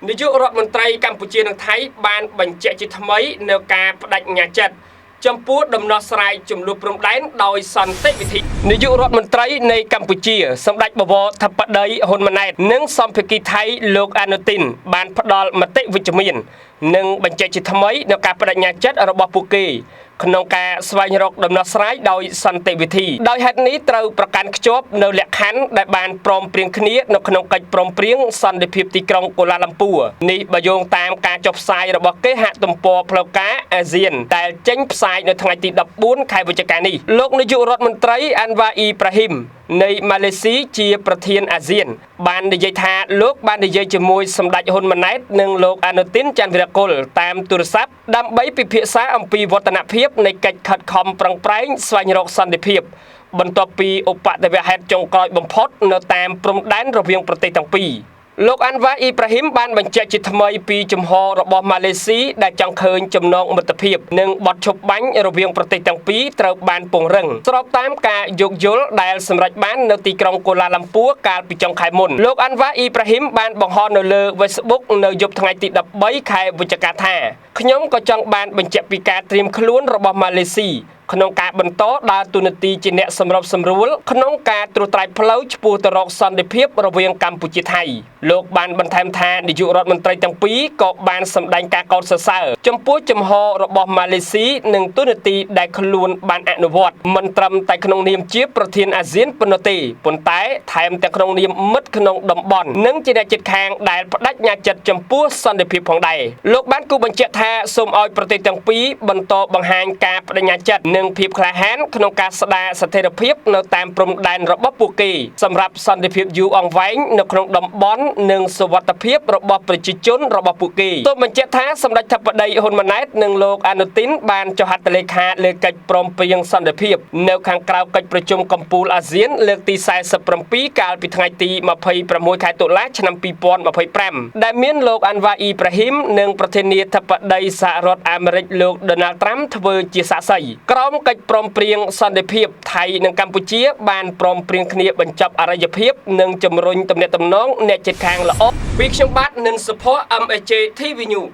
នាយករដ្ឋមន្ត្រីកម្ពុជានិងថៃបានបញ្ជាក់ជាថ្មីនៅការបដិញ្ញាចិត្តចំពោះដំណោះស្រាយចំនួនព្រំដែនដោយសន្តិវិធីនាយករដ្ឋមន្ត្រីនៃកម្ពុជាសម្ដេចបវរធិបតីហ៊ុនម៉ាណែតនិងសម្ភាគីថៃលោកអានូទីនបានផ្ដល់មតិវិជ្ជមាននិងបញ្ជាក់ជាថ្មីនៅការបដិញ្ញាចិត្តរបស់ពួកគេក្នុងការស្វែងរកដំណោះស្រាយដោយសន្តិវិធីដោយហេតុនេះត្រូវប្រកាន់ខ្ជាប់នៅលក្ខខណ្ឌដែលបានព្រមព្រៀងគ្នានៅក្នុងកិច្ចព្រមព្រៀងសន្តិភាពទីក្រុងកូឡាឡាំពួរនេះបើយោងតាមការចុះផ្សាយរបស់គេហទំព័រផ្លូវការអាស៊ានដែលចេញផ្សាយនៅថ្ងៃទី14ខែវិច្ឆិកានេះលោកនាយករដ្ឋមន្ត្រីអាន់វ៉ាអ៊ីប្រាហ៊ីមនៃម៉ាឡេស៊ីជាប្រធានអាស៊ានបាននិយាយថាលោកបាននិយាយជាមួយសម្ដេចហ៊ុនម៉ាណែតនិងលោកអានូទីនច័ន្ទវីរកុលតាមទូរស័ព្ទដើម្បីពិភាក្សាអំពីវឌ្ឍនភាពនៃកិច្ចខិតខំប្រឹងប្រែងស្វែងរកសន្តិភាពបន្ទាប់ពីឧបទ្ទវហេតុចុងក្រោយបំផុតនៅតាមព្រំដែនរវាងប្រទេសទាំងពីរលោកអាន់វ៉ាអ៊ីប្រាហ៊ីមបានបញ្ជាក់ជាថ្មីពីជំហររបស់ម៉ាឡេស៊ីដែលចង់ឃើញចំណងមិត្តភាពនិងបទឈប់បាញ់រវាងប្រទេសទាំងពីរត្រូវបានពង្រឹងស្របតាមការយោគយល់ដែលសម្រេចបាននៅទីក្រុងកូឡាឡាំពួរកាលពីចុងខែមុនលោកអាន់វ៉ាអ៊ីប្រាហ៊ីមបានបង្ហោះនៅលើ Facebook នៅយប់ថ្ងៃទី13ខែវិច្ឆិកាថាខ្ញុំក៏ចង់បានបញ្ជាក់ពីការត្រៀមខ្លួនរបស់ម៉ាឡេស៊ីក្នុងការបន្តដើរតួនាទីជាអ្នកសម្របសម្រួលក្នុងការត្រួសត្រាយផ្លូវឆ្ពោះទៅរកសន្តិភាពរវាងកម្ពុជាថៃលោកបានបន្ថែមថានាយករដ្ឋមន្ត្រីទាំងពីរក៏បានសម្ដែងការកោតសរសើរចំពោះជំហររបស់ម៉ាឡេស៊ីនិងតួនាទីដែលខ្លួនបានអនុវត្តមិនត្រឹមតែក្នុងនាមជាប្រធានអាស៊ានប៉ុណ្ណោះទេប៉ុន្តែថែមទាំងក្នុងនាមមិត្តក្នុងតំបន់និងជាអ្នកជិតខាងដែលបដិញ្ញាចិត្តចំពោះសន្តិភាពផងដែរលោកបានគូបញ្ជាក់ថាសូមឲ្យប្រទេសទាំងពីរបន្តបង្ហាញការបដិញ្ញាចិត្តនិងភាពក្លាហានក្នុងការស្ដារស្ថិរភាពនៅតាមព្រំដែនរបស់ពួកគេសម្រាប់សន្តិភាពយូរអង្វែងនៅក្នុងតំបន់និងសុវត្ថិភាពរបស់ប្រជាជនរបស់ពួកគេទោះបញ្ជាក់ថាសម្ដេចធិបតីហ៊ុនម៉ាណែតនិងលោកអានូទីនបានចុះហត្ថលេខាលើកិច្ចព្រមព្រៀងសន្តិភាពនៅខាងក្រៅកិច្ចប្រជុំកំពូលអាស៊ានលើកទី47កាលពីថ្ងៃទី26ខែតុលាឆ្នាំ2025ដែលមានលោកអាន់វ៉ាអ៊ីប្រាហ៊ីមនិងប្រធានាធិបតីសហរដ្ឋអាមេរិកលោកដូណាល់ត្រាំធ្វើជាសាក្សីក្រោមកិច្ចព្រមព្រៀងសន្តិភាពថៃនិងកម្ពុជាបានព្រមព្រៀងគ្នាបញ្ចប់អរិយភាពនិងជំរុញទំនាក់ទំនងអ្នកជិតខាងល្អពីខ្ញុំបាទនិនសុភ័ក្រ MSJ TV News